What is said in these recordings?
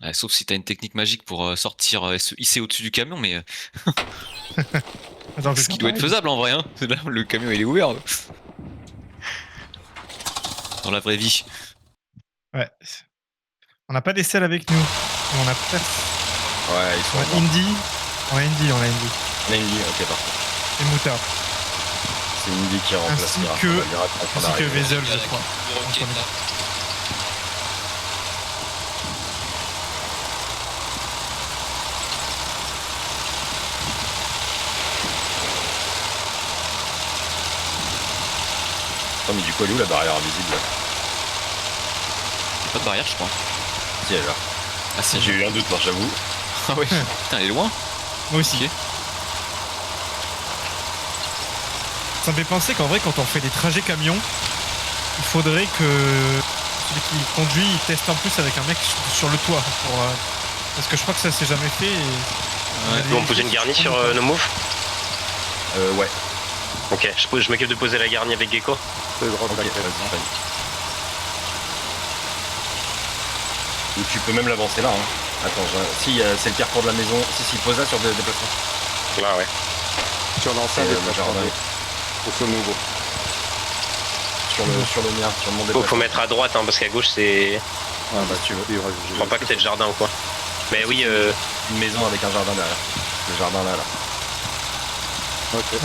Ouais, sauf si t'as une technique magique pour sortir et se hisser au-dessus du camion, mais Attends, ce qui doit être faisable en vrai. Hein. Là, le camion il est ouvert dans la vraie vie. Ouais. On n'a pas des selles avec nous. Mais on a presque. Ouais, ils sont On a morts. Indy. On a Indy. On a une ligne, ok, parfait. Et Moutarde. C'est Indy qui remplace Ainsi Miracle, que- on va dire, en train Ainsi que d'arriver. Vezel, Il y a je la crois. coupe de roquette, là. Attends, mais du coup, elle est où la barrière invisible là? Y a pas de barrière, je crois. Si, elle est là. Ah si, J'ai eu un doute, moi, j'avoue. Ah ouais. Putain, elle est loin. Moi aussi. Ok. Ça me fait penser qu'en vrai, quand on fait des trajets camions, il faudrait que celui qui conduit, il teste en plus avec un mec sur le toit. Parce que je crois que ça s'est jamais fait. Ouais. On pose une garnie sur nos moves. Ouais. Ok, je m'occupe de poser la garnie avec Gecko. Ok, vas-y, vas-y. Ou tu peux même l'avancer là, hein. Attends, si, c'est le carrefour de la maison. Si, pose là sur des déplacements. Là, ouais. Sur l'enceinte, le jardin. au feu nouveau. Sur le mien, sur mon Faut déplacement. mettre à droite, hein, parce qu'à gauche, c'est. Ah, bah, si tu veux. Je crois pas que c'est le jardin ou quoi. Mais oui, Une maison avec un jardin derrière. Le jardin là. Ok.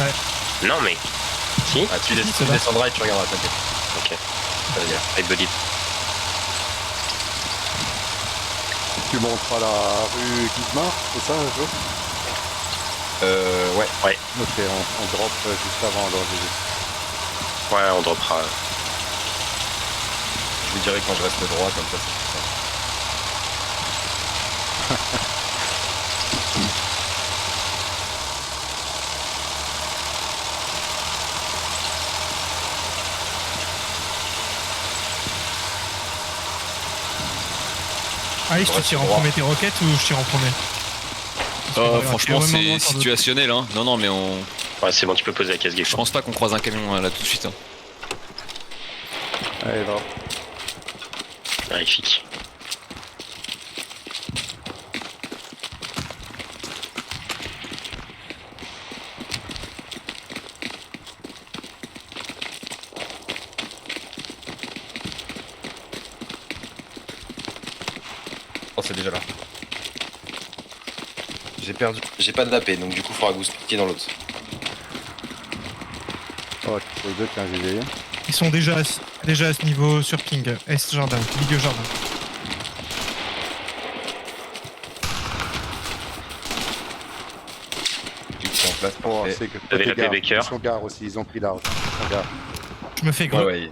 non, mais. Si. Ah, tu c'est là. descendras et tu regarderas, t'inquiète. Ok, Ça va bien. I believe. Tu monteras la rue Guismar, c'est ça, Jo? Ouais. Ok, on drop juste avant, alors j'ai Ouais, on droppera. Je vous dirai quand je reste droit, comme ça, c'est plus simple. Alice, tu tires en premier tes roquettes ou je tire en premier? Franchement, c'est situationnel. Hein. Non, mais on. Ouais, c'est bon, tu peux poser la caisse Je Gecko. pense pas qu'on croise un camion là tout de suite. Hein. Allez, va. Magnifique. Oh, c'est déjà là. J'ai perdu. J'ai pas de AP, donc du coup, faudra que vous splittiez dans l'autre. Oh, les deux, tiens, j'ai vu. Ils sont déjà à ce niveau sur Ping. Est jardin, milieu jardin. Ils sont en place, Oh, parfait. c'est que. Avec la gare. Baker. Ils sont gare aussi, ils ont pris large. Ils sont gare. Je me fais gros. Ouais.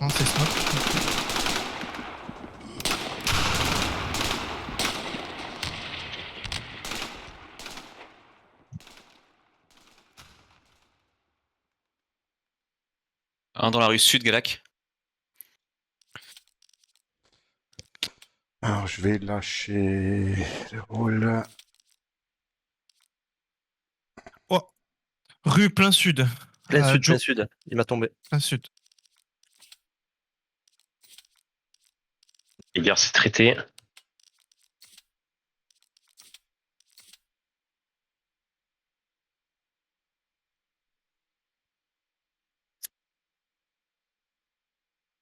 Non, c'est smoke. Un dans la rue sud, Galac. Alors, je vais lâcher le rôle. Rue plein sud. Plein sud, Joe. plein sud. Il m'a tombé. Plein sud. Les gars, c'est traité.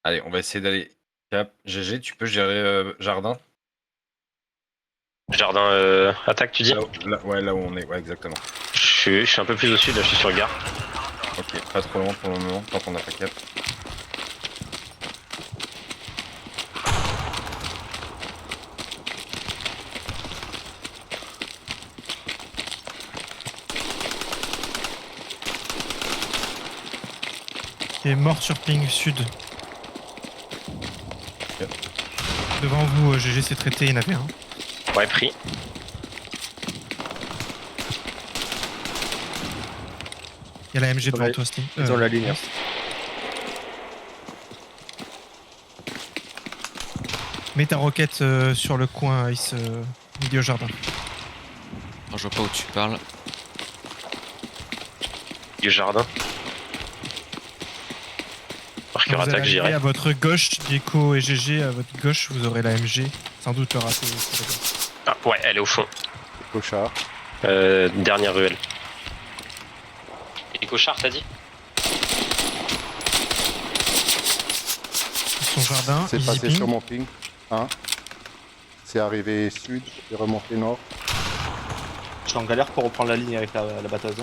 Allez, on va essayer d'aller. Cap. GG, tu peux gérer jardin? Jardin attaque, tu dis? Là où on est, ouais, exactement. Je suis un peu plus au sud, là, je suis sur gare. Ok, pas trop loin pour le moment, tant qu'on n'a pas cap. Il est mort sur Ping sud. Ok. Devant vous, GG s'est traité, il y en avait un. Ouais, pris. Il y a la MG devant Ouais. toi, Sting. Ils ont la ligne. Mets ta roquette sur le coin, Ice, milieu jardin. Oh, je vois pas où tu parles. Du jardin. Marqué Quand vous allez attaque, arriver j'irai. à votre gauche, Gecko et GG, à votre gauche, vous aurez la MG. Sans doute le raté. Ah, ouais, elle est au fond. Cochard. Dernière ruelle. Et Cochard, t'as dit? Son jardin, C'est easy passé ping. sur mon ping. Hein. C'est arrivé sud et remonté nord. Je suis en galère pour reprendre la ligne avec la batteuse.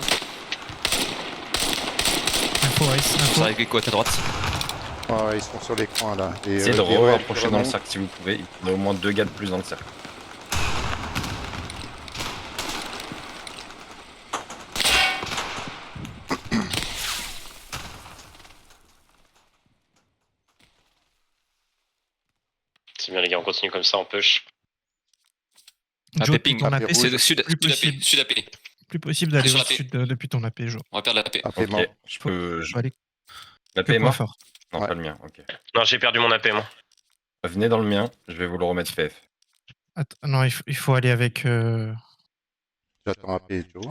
Info, Ice, Ça info. arrive quoi à ta droite? Ouais, ils sont sur l'écran là. Et, Essayez de les roues rapprocher dans le vraiment- cercle si vous pouvez. Il y a au moins 2 gars de plus dans le cercle. C'est bien les gars, on continue comme ça, on push. Ah, Joe, ping. depuis ton Ah, AP, rouge. C'est sud, plus sud AP, possible. sud AP. plus possible d'aller Sur au la P. sud depuis ton AP, Joe. On va perdre la P. Ah, paiement. Ok, je peux. Faut aller La que paix est point mort? fort. Non, Ouais. pas le mien, ok. Non, j'ai perdu mon AP, moi. Venez dans le mien, je vais vous le remettre FF. Attends, non, il faut aller avec... J'attends un P, Joe.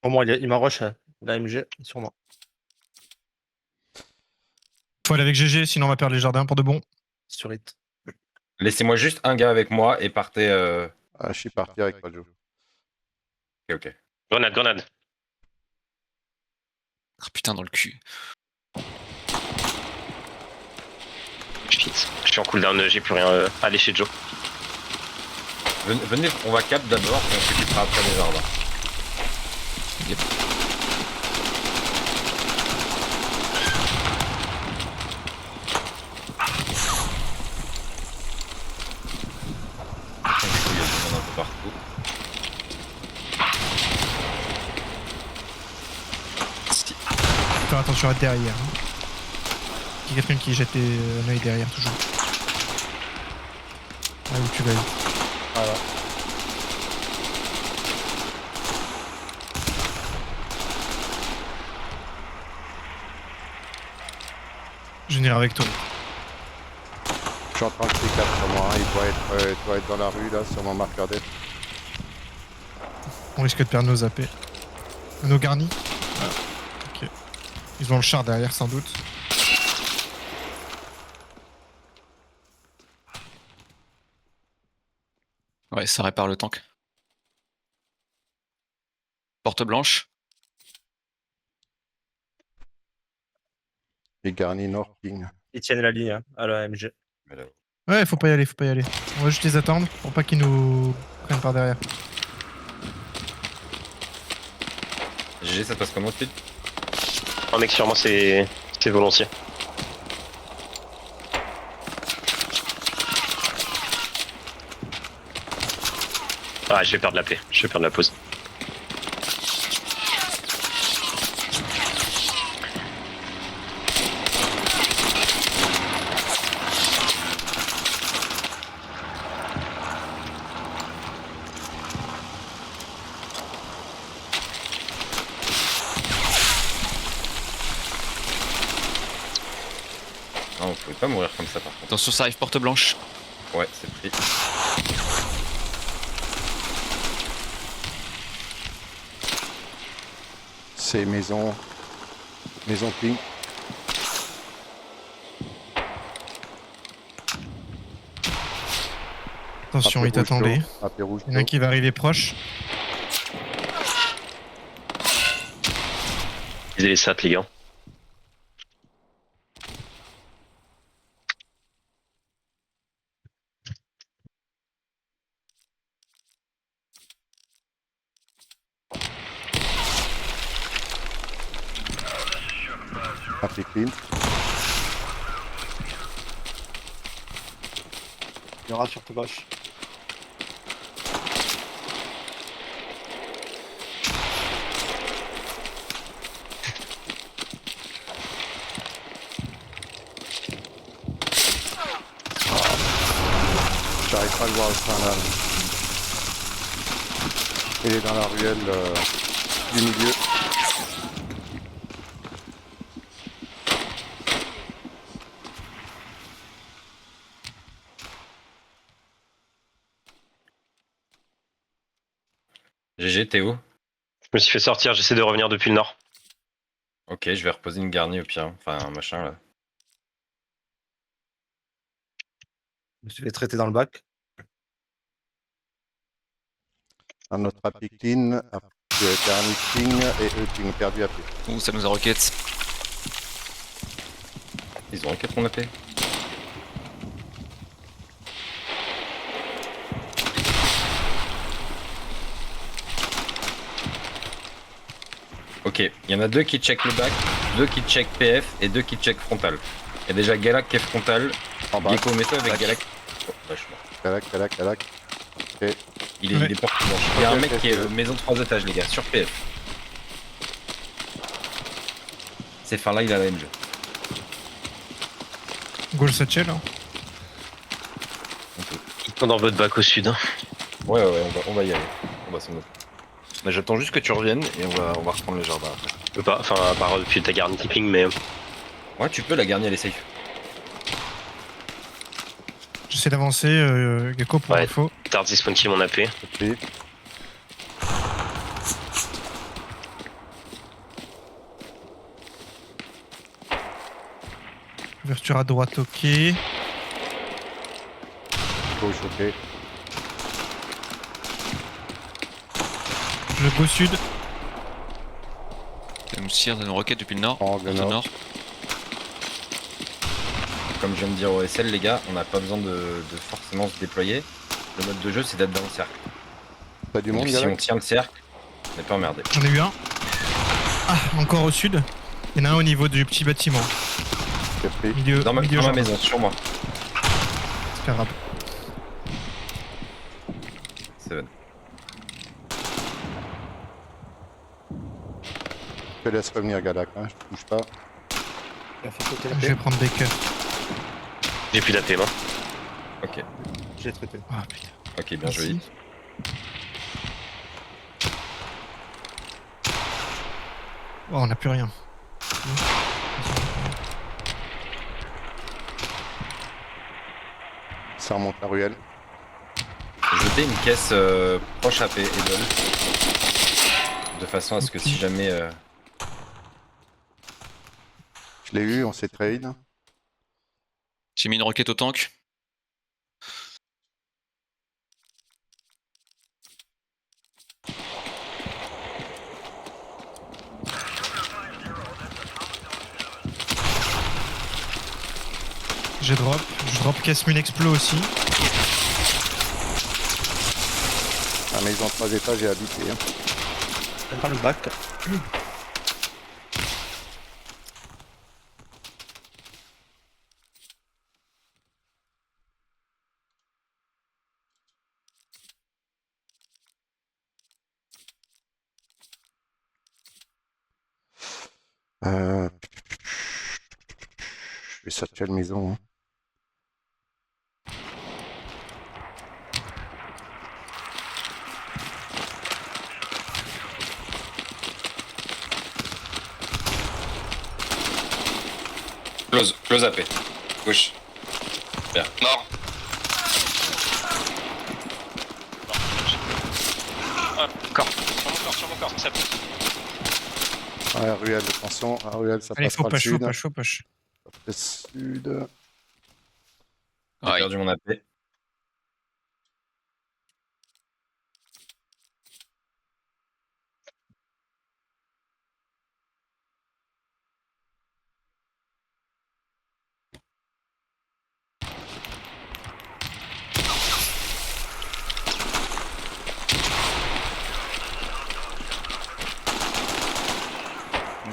Pour moi, il m'a rush la MG sur moi. faut aller avec GG, sinon on va perdre les jardins pour de bon. Sur it. Laissez-moi juste un gars avec moi et partez. Ah, je suis parti avec toi, Joe. Ok. Grenade, grenade. Ah, putain, dans le cul. Shit. Je suis en cooldown, j'ai plus rien. Allez chez Joe. Venez, on va cap d'abord et on s'occupera après des jardins. Yep. Du coup, il y a du monde un peu partout. Faire attention à derrière. Hein. Il y a quelqu'un qui jette un œil derrière, toujours. Là où tu vas aller. Voilà. Je n'irai avec toi. Je suis en train de C4 sur moi. Il doit être dans la rue là, sur mon marqueur d'aide. On risque de perdre nos AP. Nos garnis. Ah, ok. Ils ont le char derrière, sans doute. Ouais, ça répare le tank. Porte blanche. Et garni nord ping. Ils tiennent la ligne à la MG. Mais là, Ouais, faut pas y aller, faut pas y aller. On va juste les attendre pour pas qu'ils nous prennent par derrière. GG, ça se passe comment, Speed? Oh mec, sur moi, c'est volontiers. Ah, je vais perdre la paix. Je vais perdre la pause. Non, vous pouvez pas mourir comme ça par contre. Attention, ça arrive porte blanche. Ouais, c'est pris. C'est maison. Maison ping. Attention, AP il rouge, t'attendait. Joe. AP rouge, Il y en a un Joe. qui va arriver proche. Visez les sats, les gars. AP clean. Il y aura sur ta gauche. J'arrive pas à le voir au sein là. Il est dans la ruelle du milieu. GG, t'es où? Je me suis fait sortir, j'essaie de revenir depuis le nord. Ok, je vais reposer une garnie au pire. Enfin, un machin là. Je me suis fait traiter dans le bac. Un autre AP clean, dernier ping et eux ping perdu AP. Ouh, ça nous a roquette. Ils ont rocket mon AP. Ok, il y en a 2 qui check le back, 2 qui check PF et 2 qui check frontal. Il y a déjà Galak qui est frontal. En bas, Gecko mets-toi avec Galak. Oh, vachement. Calac. Ok, Il est porte blanche. Il y a un mec qui est maison 3 étages, les gars, sur PF. C'est fin là, il a la MG. Goal satchel. Hein. Dans votre bac au sud. Ouais, on va y aller. On va s'en occuper. Mais j'attends juste que tu reviennes et on va reprendre le jardin après. Je peux pas, enfin, à part depuis ta garde tipping, mais. Ouais, tu peux, la garnie elle est safe. J'essaie d'avancer, Gecko pour Ouais. info. Tard spawn qui mon AP. ok. Ouverture à droite, ok. Gauche, ok. Le go sud. Ça nous tire de nos roquettes depuis le nord. Angle Vers le nord. nord. Comme je viens de dire au SL, les gars, on n'a pas besoin de forcément se déployer. Le mode de jeu, c'est d'être dans le cercle. T'as du Donc monde, si on Galak? tient le cercle, on n'est pas emmerdé. J'en ai eu un. Ah, encore au sud. Il y en a un au niveau du petit bâtiment. J'ai pris. Milieu, Dans ma milieu maison, jardin. sur moi. C'est pas grave. Seven. Je te laisse revenir, Galak, hein, je bouge pas. Il a fait sauter la Je vais paix. prendre des cœurs. J'ai plus d'AP, moi. Ok, J'ai traité. Ah putain. ok, bien joué. Merci. Oh, on n'a plus rien. Ça remonte la ruelle. Jetez une caisse proche AP et donne. De façon à ce que si jamais... Je l'ai eu, on s'est trade. J'ai mis une roquette au tank. Je drop casse mine explo aussi. La maison 3 étages est habitée. Hein. J'aime pas le bac. Je vais sortir de maison. Hein. Close AP. Gauche. Bien. Mort. Corps. Sur mon corps, ça peut. Ouais, ruelle, attention. La ruelle, ça Allez, passe faut par le push, sud. faut push. Le sud. J'ai Ouais. perdu mon AP.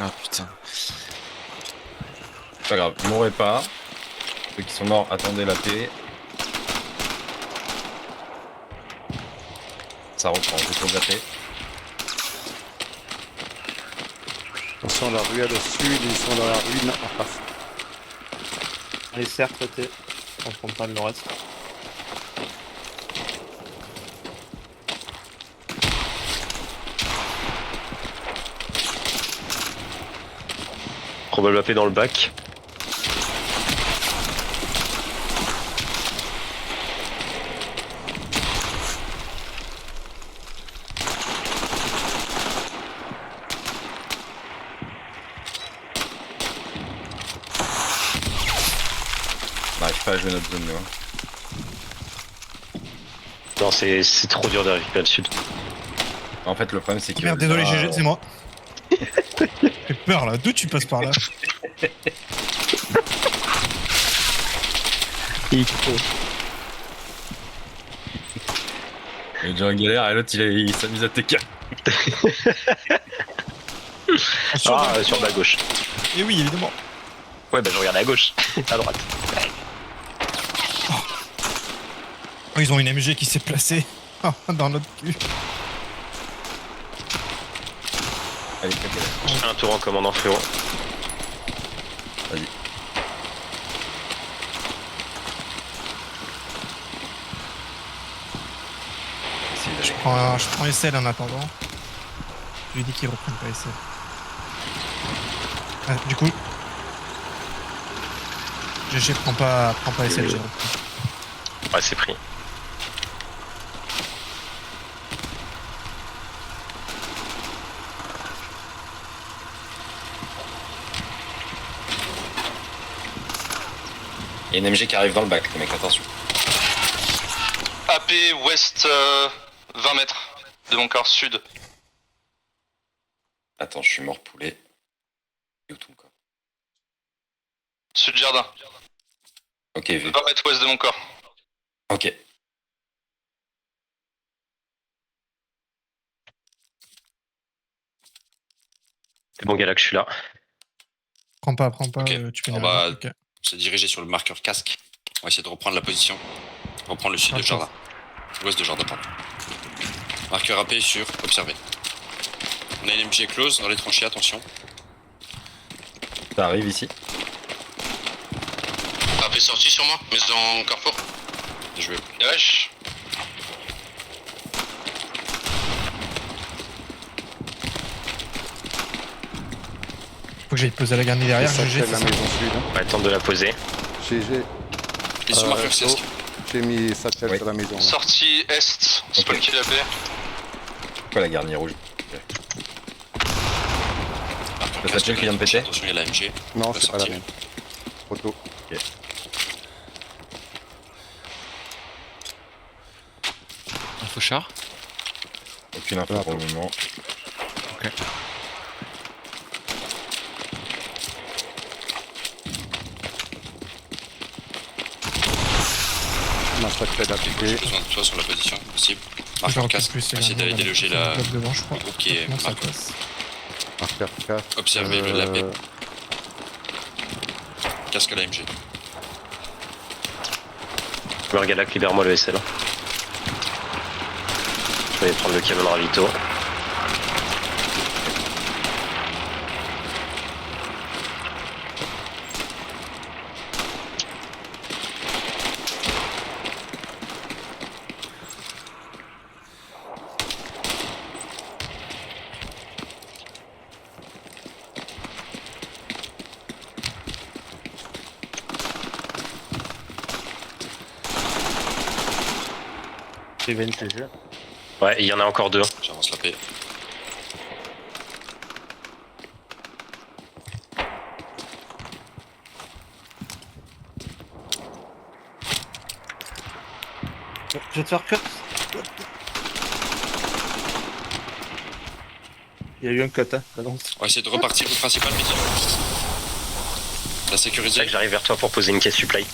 Ah putain. C'est pas grave, mourrez pas. Ceux qui sont morts, attendez la paix. Ça reprend, je pose la paix. Attention, la ruelle au sud, ils sont dans la ruine en face. Allez, certes, traité. On se compte pas le reste. Probable AP dans le bac. pas à jouer notre zone, nous. Hein. Non, c'est trop dur d'arriver à le sud. En fait, le problème, c'est que. Merde, désolé, là, GG, c'est moi. J'ai peur là, d'où tu passes par là? Il faut. Il est déjà en galère et l'autre, il s'amuse à TK. Sur ma gauche. Et oui, évidemment. Ouais, bah je regarde à gauche, à droite. Oh, ils ont une MG qui s'est placée dans notre cul. Allez, ok. Je fais un tour en commandant frérot. Vas-y. Je prends SL en attendant. Je lui ai dit qu'ils reprennent pas SL. Ah, du coup. GG prends pas SL, j'ai repris. Ouais, c'est pris. Il y a une MG qui arrive dans le bac, les mecs, attention. AP ouest 20 mètres de mon corps sud. Attends, je suis mort poulet. Il est où ton corps? Sud jardin. Ok, vu. 20 mètres ouest de mon corps. Ok. C'est bon Galax, je suis là. Prends pas, Ok. tu peux On y va aller. Ok. se diriger sur le marqueur casque. On va essayer de reprendre la position. Reprendre le sud de jardin. Ouest de jardin, pardon. Marqueur AP sur observer. On a une MG close dans les tranchées, attention. Ça arrive ici. AP sorti sur moi, maison carrefour. Je vais. Wesh. Faut que j'aille poser la garnie derrière, Ça GG. fait la maison sud. Hein. Ouais, tente de la poser. GG. Et sur marqueur casque. J'ai mis satellite Oui. sur la maison. Là. Sortie est, c'est Ok. pas le qui l'appelait. Pourquoi la garnie rouge? Marqueur Le casque, satchel qui vient de péter. attention, il y a la MG. Non, va c'est pas la sortir. même. Trop tôt. Info char. Aucune info pour le moment. Ma satellite a J'ai piqué. besoin de toi sur la position possible. Je Marqueur vais casque. plus, On va essayer d'aller déloger la... bloc devant, je crois. le groupe qui est Comment ça marqué. passe? Marqueur casque. Observez le lapé. Casque la MG. Galax, libère-moi le SL. Je vais aller prendre le camion de ravito. C'est VNTG. Ouais, il y en a encore deux. J'avance la paix. Je vais te faire cut. Il y a eu un cut, hein. Balance. On va essayer de repartir au principal, midi. La C'est sécuriser. vrai que j'arrive vers toi pour poser une caisse supply.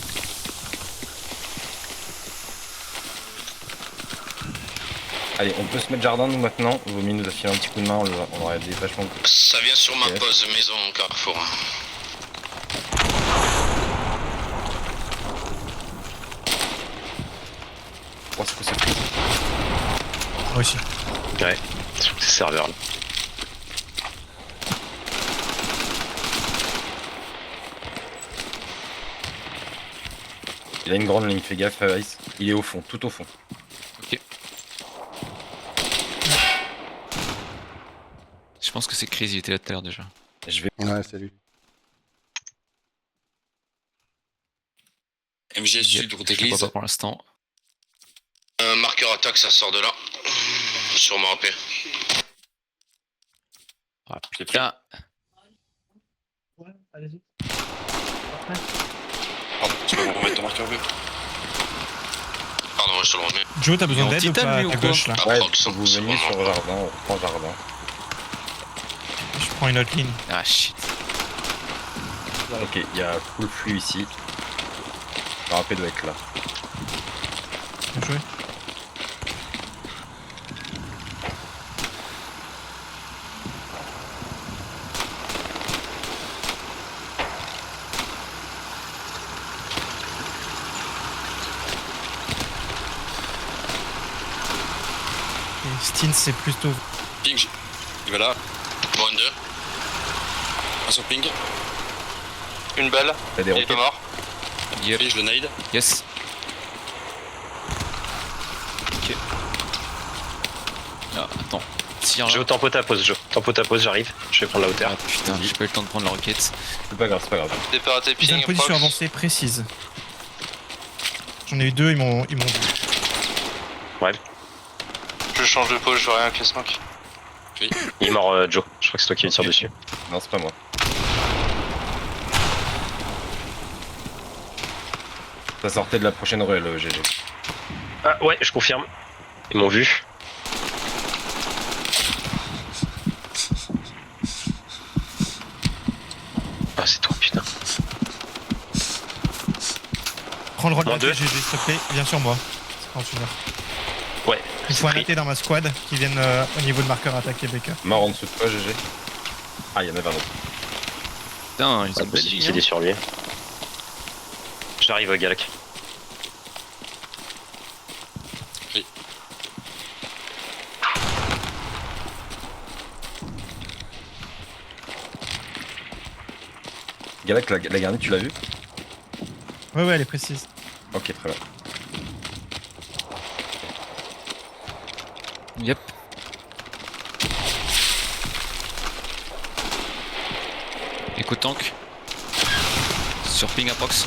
Allez, on peut se mettre jardin nous maintenant. Vaut mieux nous affiler un petit coup de main, on aurait des vachement. Ça vient sur ma Ok. pose, maison carrefour. Je pense que c'est pris. Moi aussi. Ouais, sur ces serveurs là. Il a une grande ligne, fais gaffe, Ice. Il est au fond, tout au fond. Je pense que c'est Chris, il était là tout à l'heure déjà. Je vais. Ouais, c'est lui. MG sud, route Je le vois église. pas pour l'instant. Marqueur attaque, ça sort de là. Sur mon AP. Je l'ai pris. Là, Ouais, allez-y. Pardon, tu peux me remettre ton marqueur bleu. Pardon, je te le remets. Joe, t'as besoin Il est en d'aide ou titane, pas lui, ou à quoi gauche là? Ouais, Approx, vous c'est veniez vraiment- sur jardin, on reprend jardin. Je prends une autre ligne. Ah shit. Ok, il y a full flux ici. Le rapé doit être là. Bien joué. Et Steen, c'est plutôt. Ping, il va là. Bon, 2. Un sur ping. Une balle. T'as des Il est pas roquettes? mort. Yep. Je le nade. Yes. Ok. Ah, attends. Tire là. Joe, tempo ta pause, Joe. Tempo ta pause, j'arrive. Je vais prendre la hauteur. Ah putain, j'ai pas eu le temps de prendre la roquette. C'est pas grave, c'est pas grave. Départ à Ils ont taping, une position approx. avancée précise. J'en ai eu deux, ils m'ont vu. Je change de pause, je vois rien que 5. Il est mort, Joe. Je crois que c'est toi qui lui tire dessus. Non, c'est pas moi. Ça sortait de la prochaine ruelle, GG. Ah ouais, je confirme. Ils m'ont vu. Ah, c'est toi, putain. Prends le relais Bon, deux. GG, s'il te plaît, viens sur moi. C'est quand tu meurs. Ouais. Il faut c'est pris. arrêter dans ma squad qui viennent au niveau de marqueur attaquer BK. Mort en dessous de toi, GG. Ah, il y en avait un autre. Putain, ils Pas ont de belle ligne. possibilité sur lui. J'arrive, Galak. Galac, la garnie, tu l'as vu? Ouais, elle est précise. Ok, très bien. Yep. Écoute tank. Sur ping approx.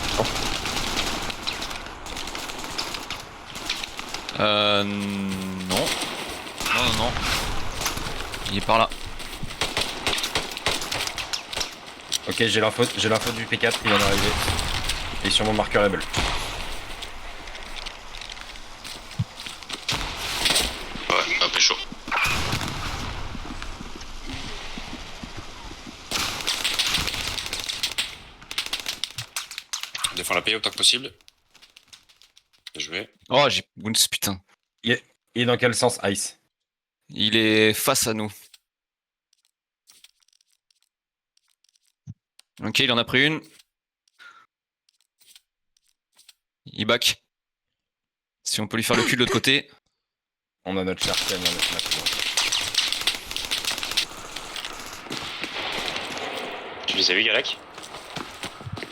Non. Non. Il est par là. Ok, j'ai l'info du P4 qui vient d'arriver. Et sur mon marqueur rebel. Ouais, un peu chaud. On défend la paix autant que possible. Bien joué. Oh, j'ai Bounce, putain. Et dans quel sens, Ice? Il est face à nous. Ok, il en a pris une. Il back. Si on peut lui faire le cul de l'autre côté. On a notre cher Ken, on a notre match. Tu les as vus, Galak?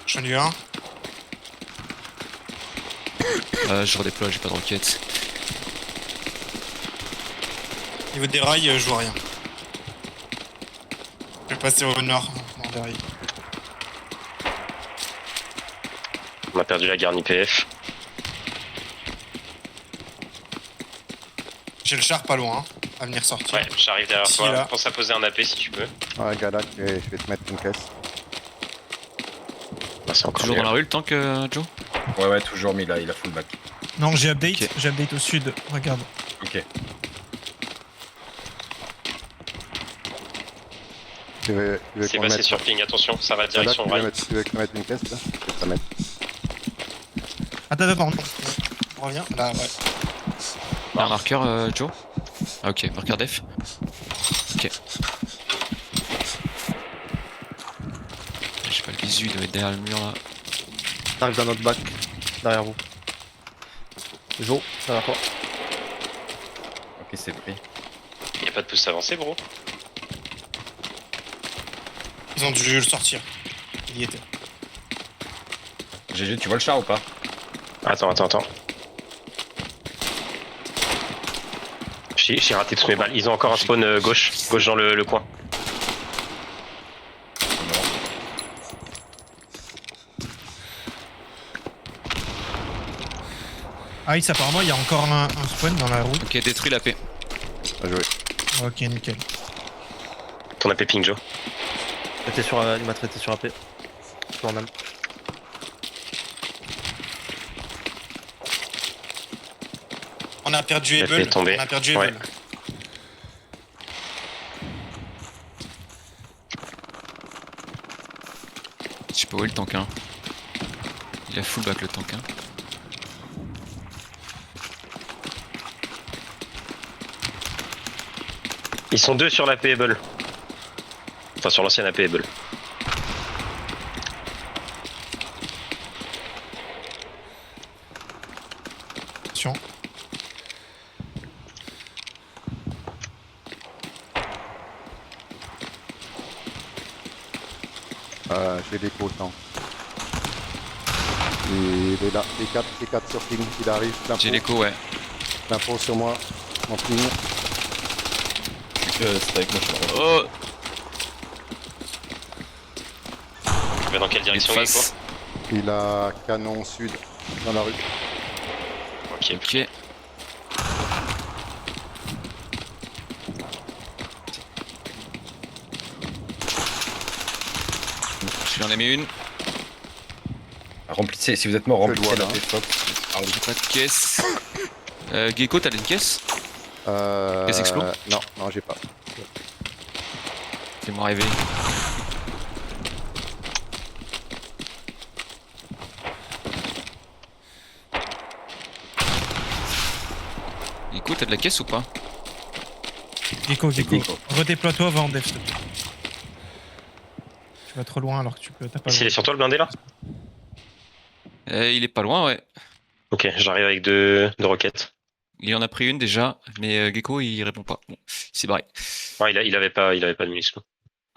J'en ai eu un. Je redéploie, j'ai pas de roquette. Niveau des rails, je vois rien. Je vais passer au nord, en derrière. On a perdu la garnie PF. J'ai le char pas loin, à venir sortir. Ouais, j'arrive derrière Si, toi. là. Pense à poser un AP si tu peux. Ouais, Galak, je vais te mettre une caisse. Ah, c'est encore Toujours mieux. dans la rue le tank, Joe? Ouais, toujours, mais il a full back. Non, j'ai update, Ok. j'ai update au sud, regarde. Ok. Tu veux C'est qu'on passé mette... sur ping, attention, ça va Galak, direction rail. tu veux que je te mette une caisse là? Je vais te la mettre. Attends, pardon. On revient, là, ouais. Il y a un marqueur, Joe? Ah ok, marqueur def. Ok. J'ai pas le visu, il doit être derrière le mur là. T'arrives dans notre bac, derrière vous. Jo, ça va pas. Ok, c'est pris. Y'a pas de pouce avancé, bro? Ils ont dû le sortir. Il y était. GG, tu vois le char ou pas? Attends. J'ai raté tous mes balles. Ils ont encore un spawn gauche dans le coin. Non. Ah, Ice, apparemment, il y a encore un spawn dans la route. Ok, détruit la paix. Bien joué. Ok, nickel. Ton AP ping, Joe. Il m'a traité sur AP. Sur même. On a perdu La fait Able. tomber. On a perdu Ouais. Able. Je sais pas où est le tank, hein. Il a full back le tank, hein. Ils sont 2 sur la Able. Enfin, sur l'ancienne AP Able. Attention. J'ai l'écho autant. Il est là, T4 sur ping, il arrive. J'ai l'écho, ouais. L'info sur moi, en ping. C'est avec moi, je suis Oh! Tu vas dans quelle direction, Il est Gecko? face. Il a canon sud, dans la rue. Ok. Ok. Je lui en ai mis une. Remplissez, si vous êtes mort, Je remplissez dois, la là. P-Fox. J'ai pas de caisse. Gecko, t'as une caisse? Caisse explo? Non, j'ai pas. Fais-moi rêver. Gecko, t'as de la caisse ou pas? Gecko, Gecko. redéploie-toi, va en def, s'il te plaît. Tu vas trop loin alors que t'as pas le Ici, il est droit. sur toi le blindé là? Il est pas loin, ouais. Ok, j'arrive avec deux roquettes. Il en a pris une déjà, mais Gecko il répond pas. Bon, il s'est barré. Ah, il avait pas de munitions.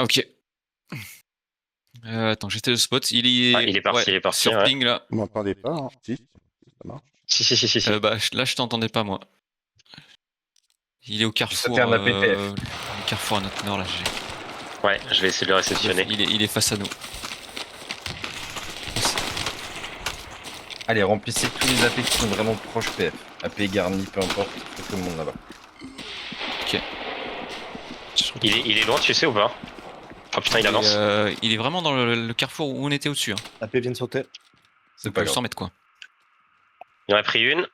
Ok. Attends, j'étais au spot. Il est, Ah, il est parti, ouais, il est parti, sur ouais. ping là. Vous m'entendez pas, hein? Si, ça marche. Si. Bah, là, je t'entendais pas moi. Il est au carrefour. fait un APTF. Le carrefour à notre nord là. Ouais, je vais essayer de le réceptionner. Il est face à nous. Allez, remplissez tous les AP qui sont vraiment proches PF. AP garni, peu importe, faites tout le monde là-bas. Il est loin, tu sais ou pas? Oh putain, il avance. Il est vraiment dans le carrefour où on était au-dessus. Hein. AP vient de sauter. C'est pas grave. 100 mètres quoi. Il en a pris une.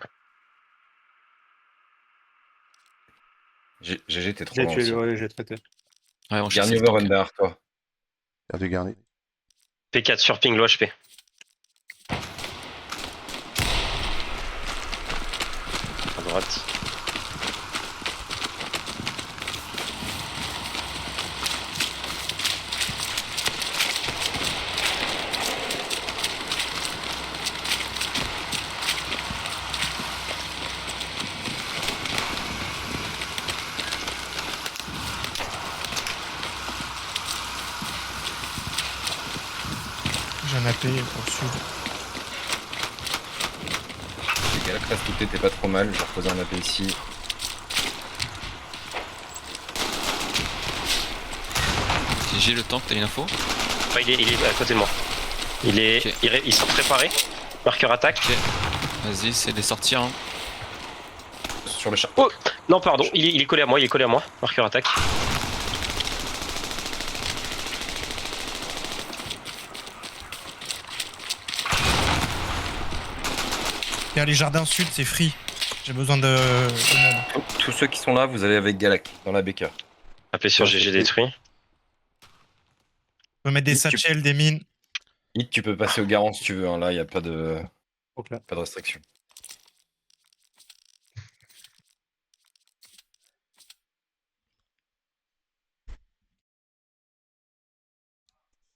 GG, t'es trop J'ai loin tué aussi. le, ouais, j'ai traité. Ouais, on Garni chasse le over tank. derrière toi. Perdu garni. P4 sur ping, low HP. À droite. J'ai un AP pour le sud. Les gars, là, tout était pas trop mal. Je vais reposer un AP ici. J'ai le tank, t'as une info? Ouais, il est à côté de moi. Ok. Ils sont préparés. Marqueur attaque. Ok. Vas-y, c'est des sortir. Hein. Sur le char. Oh non, pardon, il est collé à moi, Marqueur attaque. Regarde, les jardins sud, c'est free. J'ai besoin de monde. Tous ceux qui sont là, vous allez avec Galak dans la BK. AP sur Ouais, GG c'est- détruit. On peut mettre des satchels, des mines. Hit, tu peux passer au garant si tu veux. Hein. Là, il n'y a pas de restriction.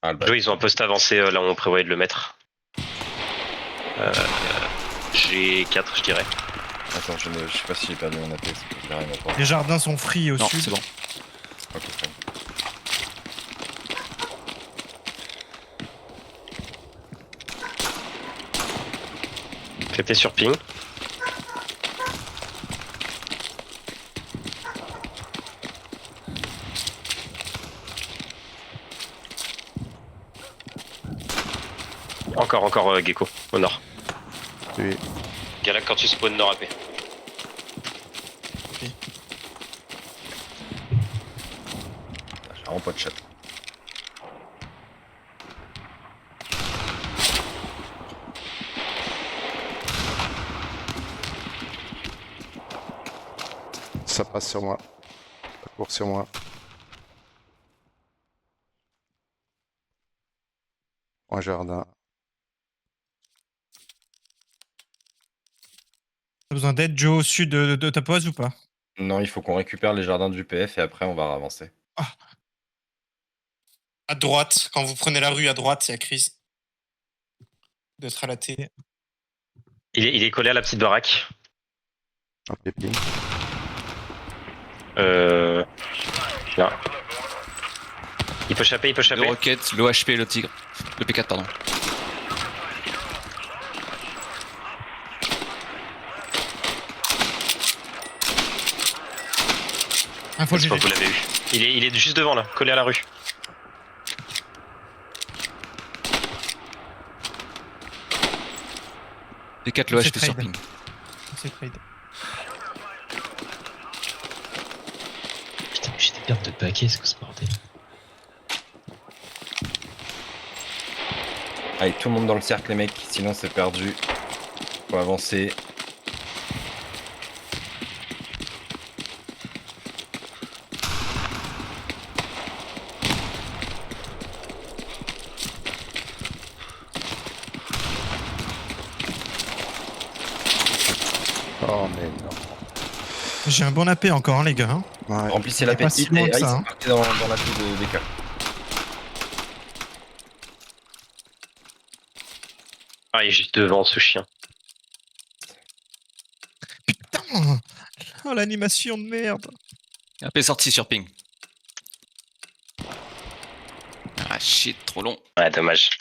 Ah, le Joe, ils ont un poste avancé là où on prévoyait de le mettre. G4, je dirais. Attends, je sais pas si j'ai perdu mon AP. C'est pas grave, il va pas. Les jardins sont free au Non, sud. c'est bon. Ok, très bien. PP sur ping. Encore Gecko, au nord. Oui. Galak quand tu spawn nord AP. J'ai vraiment pas de chat. Ça passe sur moi. Ça court sur moi. Un jardin. T'as besoin d'aide, Joe, au sud de ta pose ou pas? Non, il faut qu'on récupère les jardins du PF et après on va avancer. À droite, quand vous prenez la rue à droite, il y a Chris. D'être à la télé. Il est collé à la petite baraque. Un pépine. Là. Il peut choper, il peut Le choper. rocket, le HP et le tigre. Le P4, pardon. Info Je GG. crois que vous l'avez eu. Il est juste devant là, collé à la rue. P4, le C'est HP sur trade. ping. C'est trade. Putain, mais j'ai des pertes de paquets, c'est quoi ce bordel? Allez, tout le monde dans le cercle, les mecs, sinon c'est perdu. Faut avancer. Oh mais non. J'ai un bon AP encore, hein, les gars. Hein. Ouais. Remplissez la Il est pas si petite loin et que ça, Ice hein. partez dans la tour des cœurs. Ah, il est juste devant ce chien. Putain. Oh, l'animation de merde. AP sorti sur ping. Ah shit, trop long. Ouais, dommage.